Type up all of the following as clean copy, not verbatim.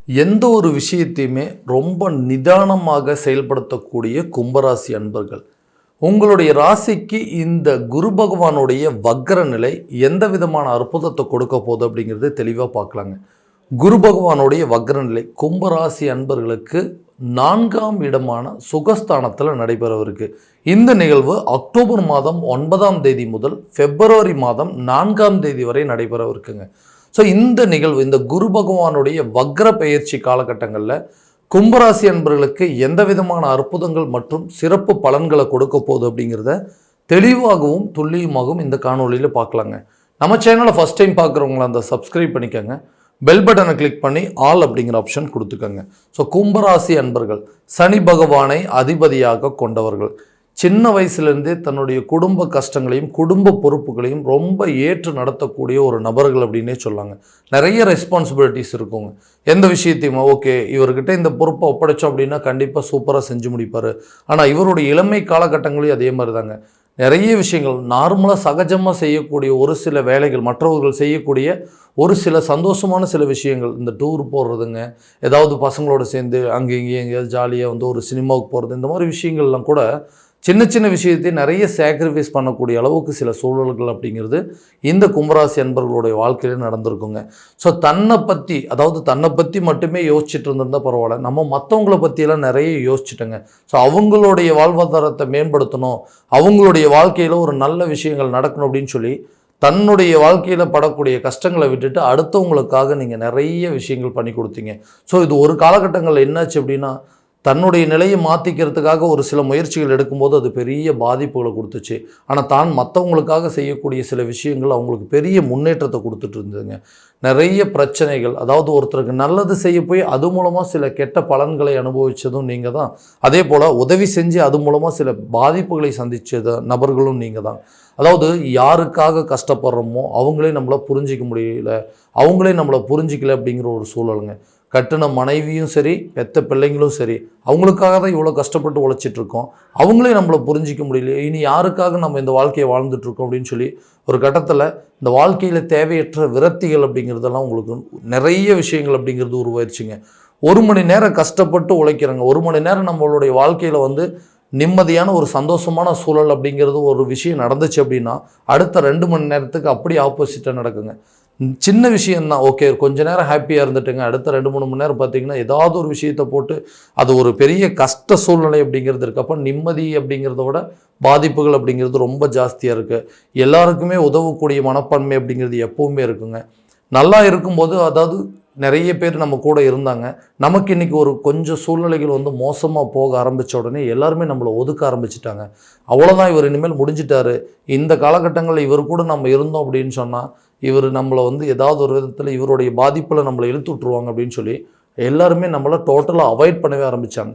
எந்த ஒரு விஷயத்தையுமே ரொம்ப நிதானமாக செயல்படுத்தக்கூடிய கும்பராசி அன்பர்கள், உங்களுடைய ராசிக்கு இந்த குரு பகவானுடைய வக்ர நிலை எந்த விதமான அற்புதத்தை கொடுக்க போகுது அப்படிங்கிறது தெளிவாக பார்க்கலாங்க. குரு பகவானுடைய வக்ர நிலை கும்பராசி அன்பர்களுக்கு 4ஆம் இடமான சுகஸ்தானத்தில் நடைபெறவிருக்கு. இந்த நிகழ்வு அக்டோபர் மாதம் 9ஆம் தேதி முதல் பிப்ரவரி மாதம் 4ஆம் தேதி வரை நடைபெறவிருக்குங்க. ஸோ இந்த நிகழ்வு, இந்த குரு பகவானுடைய வக்ர பெயர்ச்சி காலகட்டங்களில் கும்பராசி அன்பர்களுக்கு எந்த விதமான அற்புதங்கள் மற்றும் சிறப்பு பலன்களை கொடுக்க போகுது அப்படிங்கிறத தெளிவாகவும் துல்லியமாகவும் இந்த காணொலியில் பார்க்கலாங்க. நம்ம சேனலை ஃபஸ்ட் டைம் பார்க்குறவங்கள அந்த சப்ஸ்கிரைப் பண்ணிக்கோங்க, பெல் பட்டனை கிளிக் பண்ணி ஆல் அப்படிங்கிற ஆப்ஷன் கொடுத்துக்கோங்க. ஸோ கும்பராசி அன்பர்கள் சனி பகவானை அதிபதியாக கொண்டவர்கள், சின்ன வயசுலேருந்தே தன்னுடைய குடும்ப கஷ்டங்களையும் குடும்ப பொறுப்புகளையும் ரொம்ப ஏற்று நடத்தக்கூடிய ஒரு நபர்கள் அப்படின்னே சொல்லாங்க. நிறைய ரெஸ்பான்சிபிலிட்டிஸ் இருக்குங்க. எந்த விஷயத்தையும் ஓகே இவர்கிட்ட இந்த பொறுப்பை ஒப்படைச்சோம் அப்படின்னா கண்டிப்பாக சூப்பராக செஞ்சு முடிப்பார். ஆனால் இவருடைய இளமை காலகட்டங்களையும் அதே மாதிரி தாங்க. நிறைய விஷயங்கள் நார்மலாக சகஜமாக செய்யக்கூடிய ஒரு சில வேலைகள், மற்றவர்கள் செய்யக்கூடிய ஒரு சில சந்தோஷமான சில விஷயங்கள், இந்த டூர் போடுறதுங்க, ஏதாவது பசங்களோட சேர்ந்து அங்கே இங்கேயும் எங்கேயாவது ஜாலியாக ஒரு சினிமாவுக்கு போகிறது, இந்த மாதிரி விஷயங்கள்லாம் கூட சின்ன சின்ன விஷயத்தை நிறைய சாக்ரிஃபைஸ் பண்ணக்கூடிய அளவுக்கு சில சூழல்கள் அப்படிங்கிறது இந்த கும்பராசி அன்பர்களுடைய வாழ்க்கையில் நடந்திருக்குங்க. ஸோ தன்னை பற்றி மட்டுமே யோசிச்சுட்டு இருந்திருந்தால் பரவாயில்ல, நம்ம மற்றவங்களை பற்றியெல்லாம் நிறைய யோசிச்சுட்டோங்க. ஸோ அவங்களுடைய வாழ்வாதாரத்தை மேம்படுத்தணும், அவங்களுடைய வாழ்க்கையில் ஒரு நல்ல விஷயங்கள் நடக்கணும் அப்படின்னு சொல்லி தன்னுடைய வாழ்க்கையில் படக்கூடிய கஷ்டங்களை விட்டுட்டு அடுத்தவங்களுக்காக நீங்கள் நிறைய விஷயங்கள் பண்ணி கொடுத்தீங்க. ஸோ இது ஒரு காலகட்டங்களில் என்னாச்சு அப்படின்னா, தன்னுடைய நிலையை மாற்றிக்கிறதுக்காக ஒரு சில முயற்சிகள் எடுக்கும்போது அது பெரிய பாதிப்புகளை கொடுத்துச்சு. ஆனால் தான் மற்றவங்களுக்காக செய்யக்கூடிய சில விஷயங்கள் அவங்களுக்கு பெரிய முன்னேற்றத்தை கொடுத்துட்டு இருந்ததுங்க. நிறைய பிரச்சனைகள், ஒருத்தருக்கு நல்லது செய்ய போய் அது மூலமாக சில கெட்ட பலன்களை அனுபவித்ததும் நீங்கள் தான். அதே போல் உதவி செஞ்சு அது மூலமாக சில பாதிப்புகளை சந்தித்தது நபர்களும் நீங்கள் தான். யாருக்காக கஷ்டப்படுறோமோ அவங்களே நம்மளை புரிஞ்சிக்க முடியல, அவங்களே நம்மளை புரிஞ்சிக்கல அப்படிங்கிற ஒரு சூழலுங்க. கட்டின மனைவியும் சரி, பெத்த பிள்ளைங்களும் சரி, அவங்களுக்காக தான் இவ்வளோ கஷ்டப்பட்டு உழைச்சிட்ருக்கோம், அவங்களே நம்மளை புரிஞ்சிக்க முடியல, இனி யாருக்காக நம்ம இந்த வாழ்க்கையை வாழ்ந்துட்டுருக்கோம் அப்படின்னு சொல்லி ஒரு கட்டத்தில் இந்த வாழ்க்கையில் தேவையற்ற விரக்திகள் அப்படிங்கிறதெல்லாம் உங்களுக்கு நிறைய விஷயங்கள் அப்படிங்கிறது உருவாயிருச்சுங்க. 1 மணி நேரம் கஷ்டப்பட்டு உழைக்கிறோங்க, 1 மணி நேரம் நம்மளுடைய வாழ்க்கையில் நிம்மதியான ஒரு சந்தோஷமான சூழல் அப்படிங்கிறது ஒரு விஷயம் நடந்துச்சு அப்படின்னா அடுத்த 2 மணி நேரத்துக்கு அப்படியே ஆப்போசிட்டாக நடக்குங்க. சின்ன விஷயந்தான், ஓகே கொஞ்ச நேரம் ஹாப்பியாக இருந்துட்டுங்க, அடுத்த 2-3 மணி நேரம் பார்த்தீங்கன்னா ஏதாவது ஒரு விஷயத்தை போட்டு அது ஒரு பெரிய கஷ்ட சூழ்நிலை அப்படிங்கிறது இருக்குது. அப்போ நிம்மதி அப்படிங்கிறத விட பாதிப்புகள் அப்படிங்கிறது ரொம்ப ஜாஸ்தியாக இருக்குது. எல்லாருக்குமே உதவக்கூடிய மனப்பான்மை அப்படிங்கிறது எப்பவுமே இருக்குங்க. நல்லா இருக்கும்போது நிறைய பேர் நம்ம கூட இருந்தாங்க, நமக்கு இன்றைக்கி ஒரு கொஞ்சம் சூழ்நிலைகள் மோசமாக போக ஆரம்பித்த உடனே எல்லாருமே நம்மளை ஒதுக்க ஆரம்பிச்சிட்டாங்க. அவ்வளோதான், இவர் இனிமேல் முடிஞ்சிட்டாரு, இந்த காலகட்டங்களில் இவர் கூட நம்ம இருந்தோம் அப்படின்னு சொன்னால் இவர் நம்மளை ஏதாவது ஒரு விதத்தில் இவருடைய பாதிப்பில் நம்மளை இழுத்து விட்ருவாங்க அப்படின்னு சொல்லி எல்லாருமே நம்மளை டோட்டலாக அவாய்ட் பண்ணவே ஆரம்பித்தாங்க.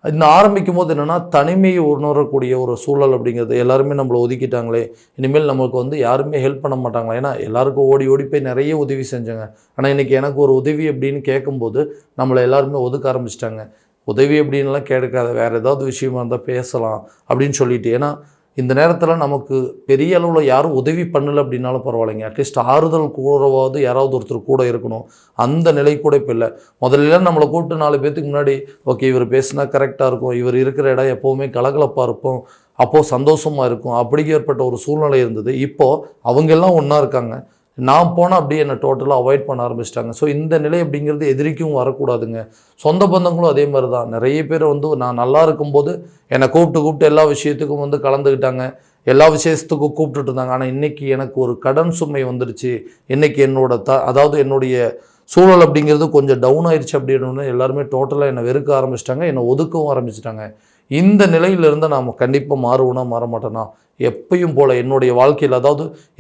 இன்னும் ஆரம்பிக்கும் போது என்னென்னா, தனிமையை உணரக்கூடிய ஒரு சூழல் அப்படிங்கிறது, எல்லாருமே நம்மளை ஒதுக்கிட்டாங்களே, இனிமேல் நம்மளுக்கு யாருமே ஹெல்ப் பண்ண மாட்டாங்களா, ஏன்னா எல்லாருக்கும் ஓடி ஓடி போய் நிறைய உதவி செஞ்சாங்க, ஆனால் இன்றைக்கி எனக்கு ஒரு உதவி அப்படின்னு கேட்கும்போது நம்மளை எல்லாருமே ஒதுக்க ஆரம்பிச்சிட்டாங்க. உதவி அப்படின்லாம் கேட்காத, வேறு ஏதாவது விஷயமா இருந்தால் பேசலாம் அப்படின்னு சொல்லிட்டு. ஏன்னா இந்த நேரத்தில் நமக்கு பெரிய அளவில் யாரும் உதவி பண்ணலை அப்படின்னாலும் பரவாயில்லைங்க, அட்லீஸ்ட் ஆறுதல் கூடவாவது யாராவது ஒருத்தர் கூட இருக்கணும். அந்த நிலை கூட இப்போ இல்லை. முதல்ல நம்மளை கூப்பிட்டு 4 பேர்த்துக்கு முன்னாடி ஓகே இவர் பேசினா கரெக்டாக இருக்கும், இவர் இருக்கிற இடம் எப்போவுமே கலகலப்பாக இருக்கும், அப்போது சந்தோஷமாக இருக்கும், அப்படி ஏற்பட்ட ஒரு சூழ்நிலை இருந்தது. இப்போது அவங்கெல்லாம் ஒன்றா இருக்காங்க, நான் போனால் அப்படியே என்னை டோட்டலாக அவாய்ட் பண்ண ஆரம்பிச்சிட்டாங்க. ஸோ இந்த நிலை அப்படிங்கிறது எதிரிக்கும் வரக்கூடாதுங்க. சொந்த பந்தங்களும் அதே மாதிரி தான். நிறைய பேர் நான் நல்லா இருக்கும்போது என்னை கூப்பிட்டு எல்லா விஷயத்துக்கும் கலந்துக்கிட்டாங்க, எல்லா விஷயத்துக்கும் கூப்பிட்டுட்டு இருந்தாங்க. ஆனால் இன்றைக்கி எனக்கு ஒரு கடன் சுமை வந்துடுச்சு, இன்றைக்கி என்னுடைய சூழல் அப்படிங்கிறது கொஞ்சம் டவுன் ஆயிடுச்சு அப்படின்னு எல்லாருமே டோட்டலாக என்னை வெறுக்க ஆரம்பிச்சிட்டாங்க, என்னை ஒதுக்கவும் ஆரம்பிச்சிட்டாங்க. இந்த நிலையிலிருந்து நாம் கண்டிப்பாக மாறுவோனா மாற மாட்டேனா, எப்பயும் போல் என்னுடைய வாழ்க்கையில்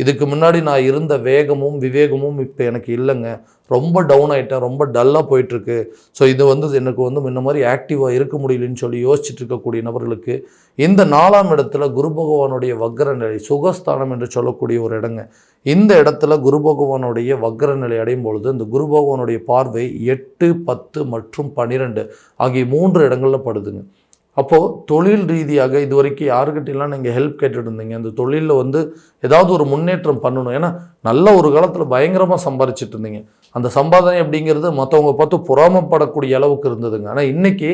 இதுக்கு முன்னாடி நான் இருந்த வேகமும் விவேகமும் இப்போ எனக்கு இல்லைங்க, ரொம்ப டவுன் ஆகிட்டேன், ரொம்ப டல்லாக போயிட்டுருக்கு. ஸோ இது எனக்கு முன்ன மாதிரி ஆக்டிவாக இருக்க முடியலன்னு சொல்லி யோசிச்சுட்டு இருக்கக்கூடிய நபர்களுக்கு இந்த 4ஆம் இடத்துல குரு பகவானுடைய வக்ர நிலை, சுகஸ்தானம் என்று சொல்லக்கூடிய ஒரு இடங்க. இந்த இடத்துல குரு பகவானுடைய வக்ர நிலை அடையும் பொழுது இந்த குரு பகவானுடைய பார்வை 8, 10 மற்றும் 12 ஆகிய 3 இடங்களில் படுதுங்க. அப்போது தொழில் ரீதியாக இது வரைக்கும் யாருக்கிட்டலாம் நீங்கள் ஹெல்ப் கேட்டுட்டு இருந்தீங்க, அந்த தொழிலில் ஏதாவது ஒரு முன்னேற்றம் பண்ணணும், ஏன்னா நல்ல ஒரு காலத்தில் பயங்கரமாக சம்பாரிச்சிட்டு இருந்தீங்க, அந்த சம்பாதனை அப்படிங்கிறது மற்றவங்க பார்த்து பொறாமப்படக்கூடிய அளவுக்கு இருந்ததுங்க. ஆனால் இன்றைக்கி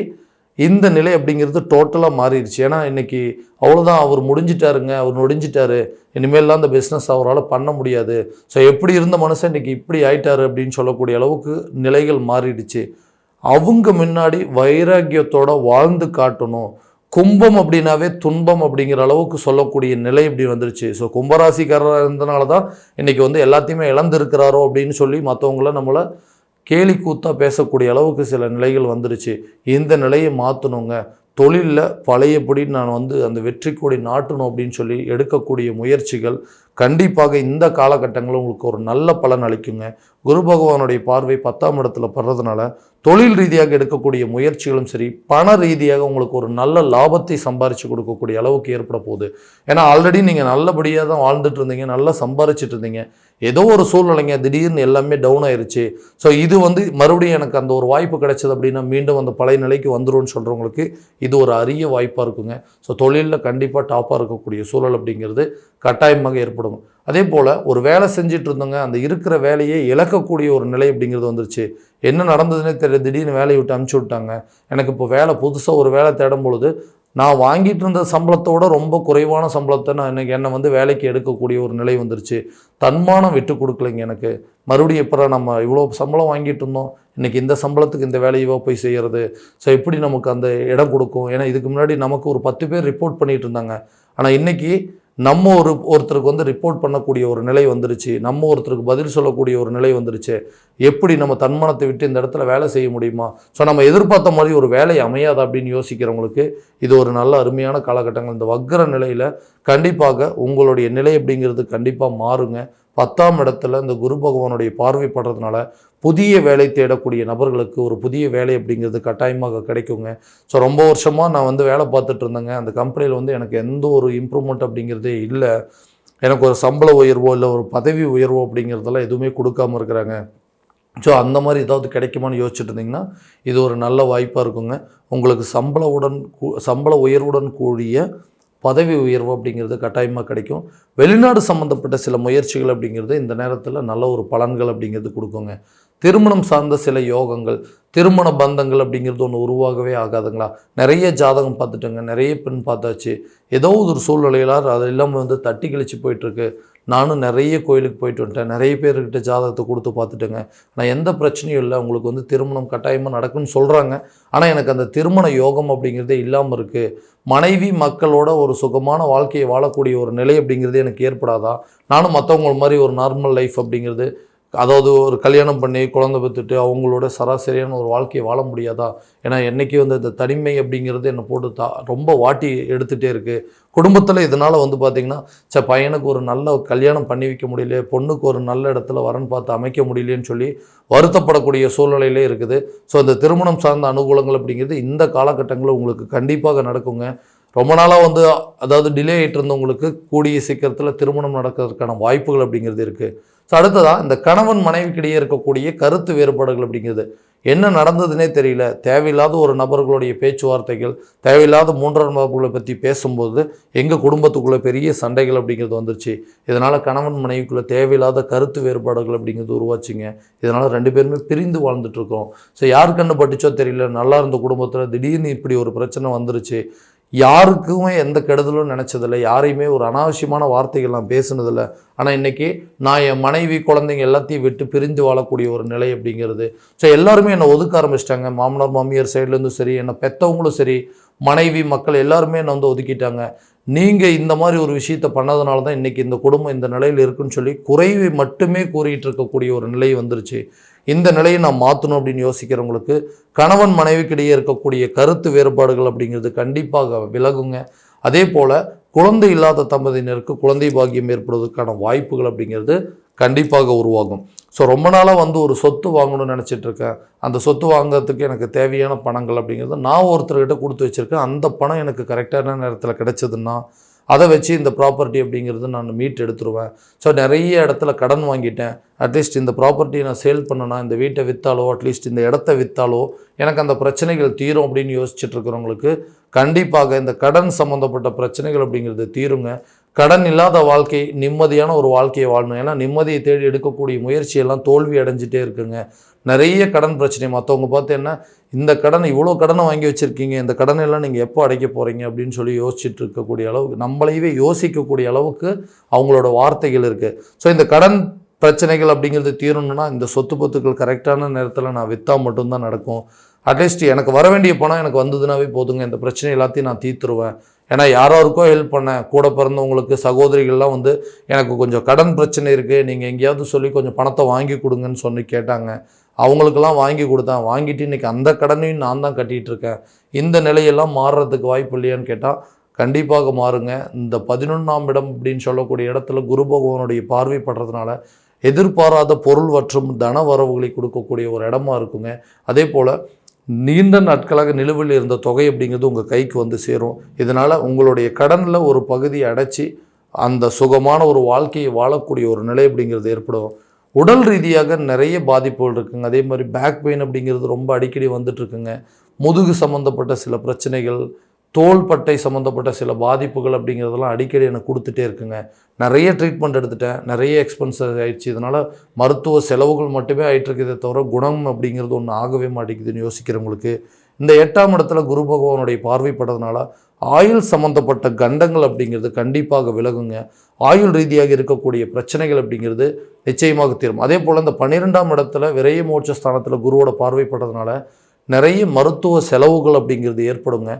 இந்த நிலை அப்படிங்கிறது டோட்டலாக மாறிடுச்சு. ஏன்னா இன்றைக்கி அவ்வளோதான், அவர் முடிஞ்சிட்டாருங்க, அவர் நொடிஞ்சிட்டாரு, இனிமேல்லாம் அந்த பிஸ்னஸ் அவரால் பண்ண முடியாது. ஸோ எப்படி இருந்த மனுஷன் இன்றைக்கி இப்படி ஆயிட்டாரு அப்படின்னு சொல்லக்கூடிய அளவுக்கு நிலைகள் மாறிடுச்சு. அவங்க முன்னாடி வைராக்கியத்தோட வாழ்ந்து காட்டணும். கும்பம் அப்படின்னாவே துன்பம் அப்படிங்கிற அளவுக்கு சொல்லக்கூடிய நிலை இப்படி வந்துருச்சு. ஸோ கும்பராசிக்காரராக இருந்தனால தான் இன்றைக்கி வந்து எல்லாத்தையுமே இழந்திருக்கிறாரோ அப்படின்னு சொல்லி மற்றவங்கள நம்மளை கேலி கூத்தாக பேசக்கூடிய அளவுக்கு சில நிலைகள் வந்துருச்சு. இந்த நிலையை மாற்றணுங்க. தொழிலில் பழையபடி நான் வந்து அந்த வெற்றி கொடி நாட்டணும் அப்படின்னு சொல்லி எடுக்கக்கூடிய முயற்சிகள் கண்டிப்பாக இந்த காலகட்டங்களில் உங்களுக்கு ஒரு நல்ல பலன் அளிக்குங்க. குரு பகவானுடைய பார்வை 10ஆம் இடத்துல படுறதுனால தொழில் ரீதியாக எடுக்கக்கூடிய முயற்சிகளும் சரி, பண ரீதியாக உங்களுக்கு ஒரு நல்ல லாபத்தை சம்பாரித்து கொடுக்கக்கூடிய அளவுக்கு ஏற்பட போகுது. ஏன்னா ஆல்ரெடி நீங்கள் நல்லபடியாக தான் வாழ்ந்துட்டு இருந்தீங்க, நல்லா சம்பாரிச்சிட்டு இருந்தீங்க. ஏதோ ஒரு சூழ்நிலைங்க திடீர்னு எல்லாமே டவுன் ஆயிருச்சு. ஸோ இது வந்து மறுபடியும் எனக்கு அந்த ஒரு வாய்ப்பு கிடைச்சது அப்படின்னா மீண்டும் அந்த பழைய நிலைக்கு வந்துரும்னு சொல்கிறவங்களுக்கு இது ஒரு அரிய வாய்ப்பாக இருக்குங்க. ஸோ தொழிலில் கண்டிப்பாக டாப்பாக இருக்கக்கூடிய சூழல் அப்படிங்கிறது கட்டாயமாக ஏற்படும். அதே போல் ஒரு வேலை செஞ்சுட்டு இருந்தோங்க, அந்த இருக்கிற வேலையை இழக்கக்கூடிய ஒரு நிலை அப்படிங்கிறது வந்துருச்சு. என்ன நடந்ததுன்னே தெரியல, திடீர்னு வேலையை விட்டு அனுப்பிச்சி விட்டாங்க. எனக்கு இப்போ வேலை புதுசாக ஒரு வேலை தேடும் பொழுது நான் வாங்கிட்டு இருந்த சம்பளத்தோட ரொம்ப குறைவான சம்பளத்தை நான் என்னை வந்து வேலைக்கு எடுக்கக்கூடிய ஒரு நிலை வந்துருச்சு. தன்மானம் விட்டு கொடுக்கலைங்க எனக்கு. மறுபடியும் எப்போ நம்ம இவ்வளோ சம்பளம் வாங்கிட்டு இருந்தோம், இன்றைக்கி இந்த சம்பளத்துக்கு இந்த வேலையவோ போய் செய்கிறது. ஸோ எப்படி நமக்கு அந்த இடம் கொடுக்கும்? ஏன்னா இதுக்கு முன்னாடி நமக்கு ஒரு 10 பேர் ரிப்போர்ட் பண்ணிகிட்டு இருந்தாங்க. ஆனால் இன்றைக்கி நம்ம ஒருத்தருக்கு வந்து ரிப்போர்ட் பண்ணக்கூடிய ஒரு நிலை வந்துருச்சு. நம்ம ஒருத்தருக்கு பதில் சொல்லக்கூடிய ஒரு நிலை வந்துருச்சு. எப்படி நம்ம தன்மானத்தை விட்டு இந்த இடத்துல வேலை செய்ய முடியுமா? ஸோ நம்ம எதிர்பார்த்த மாதிரி ஒரு வேலை அமையாது அப்படின்னு யோசிக்கிறவங்களுக்கு இது ஒரு நல்ல அருமையான காலகட்டங்கள். இந்த வக்ர நிலையில் கண்டிப்பாக உங்களுடைய நிலை அப்படிங்கிறது கண்டிப்பாக மாறுங்க. 10ஆம் இடத்துல இந்த குரு பகவானுடைய பார்வைப்படுறதுனால புதிய வேலை தேடக்கூடிய நபர்களுக்கு ஒரு புதிய வேலை அப்படிங்கிறது கட்டாயமாக கிடைக்குங்க. ஸோ ரொம்ப வருஷமாக நான் வந்து வேலை பார்த்துட்டு இருந்தேங்க, அந்த கம்பெனியில் வந்து எனக்கு எந்த ஒரு இம்ப்ரூவ்மெண்ட் அப்படிங்கிறதே இல்லை, எனக்கு ஒரு சம்பள உயர்வோ இல்லை ஒரு பதவி உயர்வோ அப்படிங்கிறதெல்லாம் எதுவுமே கொடுக்காமல் இருக்கிறாங்க. ஸோ அந்த மாதிரி ஏதாவது கிடைக்குமான்னு யோசிச்சுட்டு இருந்தீங்கன்னா இது ஒரு நல்ல வாய்ப்பாக இருக்குங்க. உங்களுக்கு சம்பள உயர்வுடன் கூடிய பதவி உயர்வு அப்படிங்கிறது கட்டாயமாக கிடைக்கும். வெளிநாடு சம்மந்தப்பட்ட சில முயற்சிகள் அப்படிங்கிறது இந்த நேரத்தில் நல்ல ஒரு பலன்கள் அப்படிங்கிறது கொடுக்குங்க. திருமணம் சார்ந்த சில யோகங்கள், திருமண பந்தங்கள் அப்படிங்கிறது ஒன்று உருவாகவே ஆகாதுங்களா? நிறைய ஜாதகம் பார்த்துட்டுங்க, நிறைய பெண் பார்த்தாச்சு, ஏதோ ஒரு சூழ்நிலையிலார் அது எல்லாமே வந்து தட்டி கழிச்சு போயிட்டுருக்கு. நானும் நிறைய கோயிலுக்கு போயிட்டு வந்துட்டேன், நிறைய பேர்கிட்ட ஜாதகத்தை கொடுத்து பார்த்துட்டேங்க, நான் எந்த பிரச்சனையும் இல்லை, உங்களுக்கு வந்து திருமணம் கட்டாயமாக நடக்குன்னு சொல்கிறாங்க. ஆனால் எனக்கு அந்த திருமண யோகம் அப்படிங்கிறதே இல்லாமல் இருக்குது. மனைவி மக்களோட ஒரு சுகமான வாழ்க்கையை வாழக்கூடிய ஒரு நிலை அப்படிங்கிறது எனக்கு ஏற்படாதா? நானும் மற்றவங்க மாதிரி ஒரு நார்மல் லைஃப் அப்படிங்கிறது, அதாவது ஒரு கல்யாணம் பண்ணி குழந்தை பெற்றுட்டு அவங்களோட சராசரியான ஒரு வாழ்க்கையை வாழ முடியாதா? ஏன்னா என்றைக்கு வந்து இந்த தனிமை அப்படிங்கிறது என்னை போட்டு ரொம்ப வாட்டி எடுத்துகிட்டே இருக்குது. குடும்பத்தில் இதனால் வந்து பார்த்திங்கன்னா பையனுக்கு ஒரு நல்ல கல்யாணம் பண்ணி வைக்க முடியல, பொண்ணுக்கு ஒரு நல்ல இடத்துல வரன்னு பார்த்து அமைக்க முடியலேன்னு சொல்லி வருத்தப்படக்கூடிய சூழ்நிலையிலே இருக்குது. ஸோ இந்த திருமணம் சார்ந்த அனுகூலங்கள் அப்படிங்கிறது இந்த காலகட்டங்களில் உங்களுக்கு கண்டிப்பாக நடக்குங்க. ரொம்ப நாளாக வந்து அதாவது டிலே ஆகிட்டு இருந்தவங்களுக்கு கூடிய சீக்கிரத்தில் திருமணம் நடக்கிறதுக்கான வாய்ப்புகள் அப்படிங்கிறது இருக்குது. ஸோ அடுத்ததாக இந்த கணவன் மனைவிக்கிடையே இருக்கக்கூடிய கருத்து வேறுபாடுகள் அப்படிங்கிறது என்ன நடந்ததுன்னே தெரியல. தேவையில்லாத ஒரு நபர்களுடைய பேச்சுவார்த்தைகள், தேவையில்லாத 3ஆம் நபர்களை பற்றி பேசும்போது எங்கள் குடும்பத்துக்குள்ளே பெரிய சண்டைகள் அப்படிங்கிறது வந்துருச்சு. இதனால் கணவன் மனைவிக்குள்ளே தேவையில்லாத கருத்து வேறுபாடுகள் அப்படிங்கிறது உருவாச்சுங்க. இதனால் 2 பேருமே பிரிந்து வாழ்ந்துட்டுருக்கோம். ஸோ யார் கண்ணு பட்டுச்சோ தெரியல, நல்லா இருந்த குடும்பத்தில் திடீர்னு இப்படி ஒரு பிரச்சனை வந்துருச்சு. யாருக்குமே எந்த கெடுதலும் நினச்சதில்லை, யாரையுமே ஒரு அனாவசியமான வார்த்தைகள் நான் பேசுனதில்லை. ஆனால் இன்றைக்கி நான் என் மனைவி குழந்தைங்க எல்லாத்தையும் விட்டு பிரிந்து வாழக்கூடிய ஒரு நிலை அப்படிங்கிறது. ஸோ எல்லாருமே என்னை ஒதுக்க ஆரம்பிச்சிட்டாங்க. மாமனார் மாமியார் சைட்லேருந்தும் சரி, என்னை பெற்றவங்களும் சரி, மனைவி மக்கள் எல்லாருமே என்னை வந்து ஒதுக்கிட்டாங்க. நீங்கள் இந்த மாதிரி ஒரு விஷயத்தை பண்ணதுனால தான் இன்றைக்கி இந்த குடும்பம் இந்த நிலையில் இருக்குன்னு சொல்லி குறைவை மட்டுமே கூறிகிட்டு இருக்கக்கூடிய ஒரு நிலை வந்துருச்சு. இந்த நிலையை நான் மாற்றணும் அப்படின்னு யோசிக்கிறவங்களுக்கு கணவன் மனைவிக்கிடையே இருக்கக்கூடிய கருத்து வேறுபாடுகள் அப்படிங்கிறது கண்டிப்பாக விலகுங்க. அதே போல் குழந்தை இல்லாத தம்பதியினருக்கு குழந்தை பாக்கியம் ஏற்படுவதற்கான வாய்ப்புகள் அப்படிங்கிறது கண்டிப்பாக உருவாகும். ஸோ ரொம்ப நாளாக வந்து ஒரு சொத்து வாங்கணும்னு நினச்சிட்ருக்கேன், அந்த சொத்து வாங்கிறதுக்கு எனக்கு தேவையான பணங்கள் அப்படிங்கிறது நான் ஒருத்தர்கிட்ட கொடுத்து வச்சுருக்கேன். அந்த பணம் எனக்கு கரெக்டான நேரத்தில் கிடைச்சதுன்னா அதை வச்சு இந்த ப்ராப்பர்ட்டி அப்படிங்கிறது நான் மீட் எடுத்துருவேன். ஸோ நிறைய இடத்துல கடன் வாங்கிட்டேன், அட்லீஸ்ட் இந்த ப்ராப்பர்ட்டியை நான் சேல் பண்ணனா, இந்த வீட்டை விற்றாலோ அட்லீஸ்ட் இந்த இடத்த விற்றாலோ எனக்கு அந்த பிரச்சனைகள் தீரும் அப்படின்னு யோசிச்சுட்டு இருக்கிறவங்களுக்கு கண்டிப்பாக இந்த கடன் சம்மந்தப்பட்ட பிரச்சனைகள் அப்படிங்கிறது தீருங்க. கடன் இல்லாத வாழ்க்கை, நிம்மதியான ஒரு வாழ்க்கையை வாழணும். ஏன்னா நிம்மதியை தேடி எடுக்கக்கூடிய முயற்சியெல்லாம் தோல்வி அடைஞ்சிட்டே இருக்குங்க. நிறைய கடன் பிரச்சனை மற்றவங்க பார்த்து என்ன, இந்த கடன் இவ்வளோ கடனை வாங்கி வச்சுருக்கீங்க, இந்த கடனை எல்லாம் நீங்கள் எப்போ அடைக்க போகிறீங்க அப்படின்னு சொல்லி யோசிச்சுட்டு இருக்கக்கூடிய அளவுக்கு, நம்மளையவே யோசிக்கக்கூடிய அளவுக்கு அவங்களோட வார்த்தைகள் இருக்குது. ஸோ இந்த கடன் பிரச்சனைகள் அப்படிங்கிறது தீரணும்னா இந்த சொத்து பத்துக்கள் கரெக்டான நேரத்தில் நான் விற்றா மட்டும்தான் நடக்கும். அட்லீஸ்ட் எனக்கு வர வேண்டிய பணம் எனக்கு வந்ததுனாவே போதுங்க, இந்த பிரச்சனை எல்லாத்தையும் நான் தீர்த்துருவேன். ஏன்னா யாராருக்கோ ஹெல்ப் பண்ணேன், கூட பிறந்தவங்களுக்கு சகோதரிகள்லாம் வந்து எனக்கு கொஞ்சம் கடன் பிரச்சனை இருக்குது, நீங்கள் எங்கேயாவது சொல்லி கொஞ்சம் பணத்தை வாங்கி கொடுங்கன்னு சொல்லி கேட்டாங்க. அவங்களுக்கெல்லாம் வாங்கி கொடுத்தேன், வாங்கிட்டு இன்றைக்கி அந்த கடனையும் நான் தான் கட்டிகிட்டு இருக்கேன். இந்த நிலையெல்லாம் மாறுறதுக்கு வாய்ப்பு இல்லையான்னு கேட்டால் கண்டிப்பாக மாறுங்க. இந்த 11ஆம் இடம் அப்படின்னு சொல்லக்கூடிய இடத்துல குரு பகவானுடைய பார்வைப்படுறதுனால எதிர்பாராத பொருள் மற்றும் தன வரவுகளை கொடுக்கக்கூடிய ஒரு இடமா இருக்குங்க. அதே போல் நீண்ட நாட்களாக நிலுவையில் இருந்த தொகை அப்படிங்கிறது உங்கள் கைக்கு வந்து சேரும். இதனால் உங்களுடைய கடனில் ஒரு பகுதியை அடைச்சி அந்த சுகமான ஒரு வாழ்க்கையை வாழக்கூடிய ஒரு நிலை அப்படிங்கிறது ஏற்படும். உடல் ரீதியாக நிறைய பாதிப்புகள் இருக்குங்க. அதே மாதிரி பேக் பெயின் அப்படிங்கிறது ரொம்ப அடிக்கடி வந்துட்டுருக்குங்க. முதுகு சம்மந்தப்பட்ட சில பிரச்சனைகள், தோள்பட்டை சம்மந்தப்பட்ட சில பாதிப்புகள் அப்படிங்கிறதெல்லாம் அடிக்கடி எனக்கு கொடுத்துட்டே இருக்குங்க. நிறைய ட்ரீட்மெண்ட் எடுத்துட்டேன், நிறைய எக்ஸ்பென்சஸ் ஆகிடுச்சு. இதனால் மருத்துவ செலவுகள் மட்டுமே ஆகிட்டுருக்குதே தவிர குணம் அப்படிங்கிறது ஒன்று ஆகவே மாட்டேங்குதுன்னு யோசிக்கிறவங்களுக்கு இந்த 8ஆம் இடத்துல குரு பகவானுடைய பார்வைப்படுறதுனால ஆயுள் சம்மந்தப்பட்ட கண்டங்கள் அப்படிங்கிறது கண்டிப்பாக விலகுங்க. ஆயுள் ரீதியாக இருக்கக்கூடிய பிரச்சனைகள் அப்படிங்கிறது நிச்சயமாக தீரும். அதே போல் இந்த 12ஆம் இடத்துல விரைய மோட்ச ஸ்தானத்தில் குருவோட பார்வைப்படுறதுனால நிறைய மருத்துவ செலவுகள் அப்படிங்கிறது ஏற்படுங்க.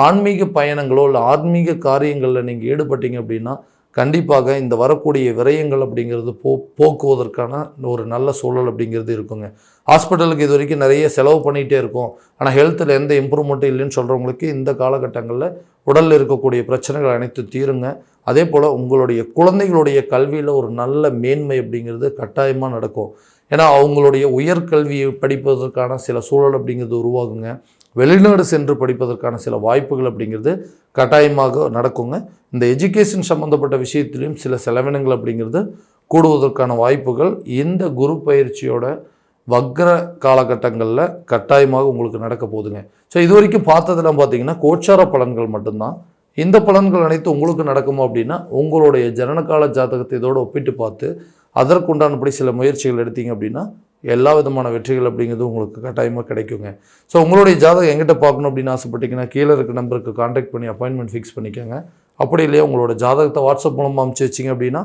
ஆன்மீக பயணங்களோ இல்லை ஆன்மீக காரியங்களில் நீங்கள் ஈடுபட்டீங்க அப்படின்னா கண்டிப்பாக இந்த வரக்கூடிய விரயங்கள் அப்படிங்கிறது போக்குவதற்கான ஒரு நல்ல சூழல் அப்படிங்கிறது இருக்குங்க. ஹாஸ்பிட்டலுக்கு இது வரைக்கும் நிறைய செலவு பண்ணிகிட்டே இருக்கும், ஆனால் ஹெல்த்தில் எந்த இம்ப்ரூவ்மெண்ட்டும் இல்லைன்னு சொல்கிறவங்களுக்கு இந்த காலகட்டங்களில் உடலில் இருக்கக்கூடிய பிரச்சனைகள் அனைத்தும் தீருங்க. அதே போல் உங்களுடைய குழந்தைகளுடைய கல்வியில் ஒரு நல்ல மேன்மை அப்படிங்கிறது கட்டாயமாக நடக்கும். ஏன்னா அவங்களுடைய உயர்கல்வியை படிப்பதற்கான சில சூழல் அப்படிங்கிறது உருவாகுங்க. வெளிநாடு சென்று படிப்பதற்கான சில வாய்ப்புகள் அப்படிங்கிறது கட்டாயமாக நடக்குங்க. இந்த எஜுகேஷன் சம்மந்தப்பட்ட விஷயத்திலையும் சில செலவினங்கள் அப்படிங்கிறது கூடுவதற்கான வாய்ப்புகள் இந்த குரு பயிற்சியோட வக்ர காலகட்டங்களில் கட்டாயமாக உங்களுக்கு நடக்க போகுதுங்க. ஸோ இது வரைக்கும் பார்த்ததெல்லாம் பார்த்தீங்கன்னா கோச்சார பலன்கள் மட்டும்தான். இந்த பலன்கள் அனைத்து உங்களுக்கு நடக்குமா அப்படின்னா உங்களுடைய ஜனனகால ஜாதகத்தை இதோடு ஒப்பிட்டு பார்த்து அதற்குண்டானபடி சில முயற்சிகள் எடுத்தீங்க அப்படின்னா எல்லா விதமான வெற்றிகள் அப்படிங்கிறது உங்களுக்கு கட்டாயமாக கிடைக்குங்க. ஸோ உங்களுடைய ஜாதகம் எங்கிட்ட பார்க்கணும் அப்படின்னு ஆசைப்பட்டீங்கன்னா கீழே இருக்க நம்பருக்கு கான்டாக்ட் பண்ணி அப்பாயின்மெண்ட் ஃபிக்ஸ் பண்ணிக்கோங்க. அப்படி இல்லையா உங்களோட ஜாதகத்தை வாட்ஸ்அப் மூலமாக அனுப்பிச்சு வச்சிங்க அப்படின்னா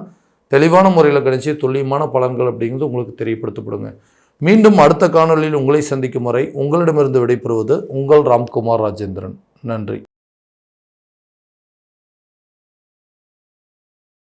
தெளிவான முறையில் கிடைச்சி துல்லியமான பலன்கள் அப்படிங்கிறது உங்களுக்கு தெரியப்படுத்தப்படுங்க. மீண்டும் அடுத்த காணொலியில் உங்களை சந்திக்கும் வரை உங்களிடமிருந்து விடைபெறுவது உங்கள் ராம்குமார் ராஜேந்திரன். நன்றி.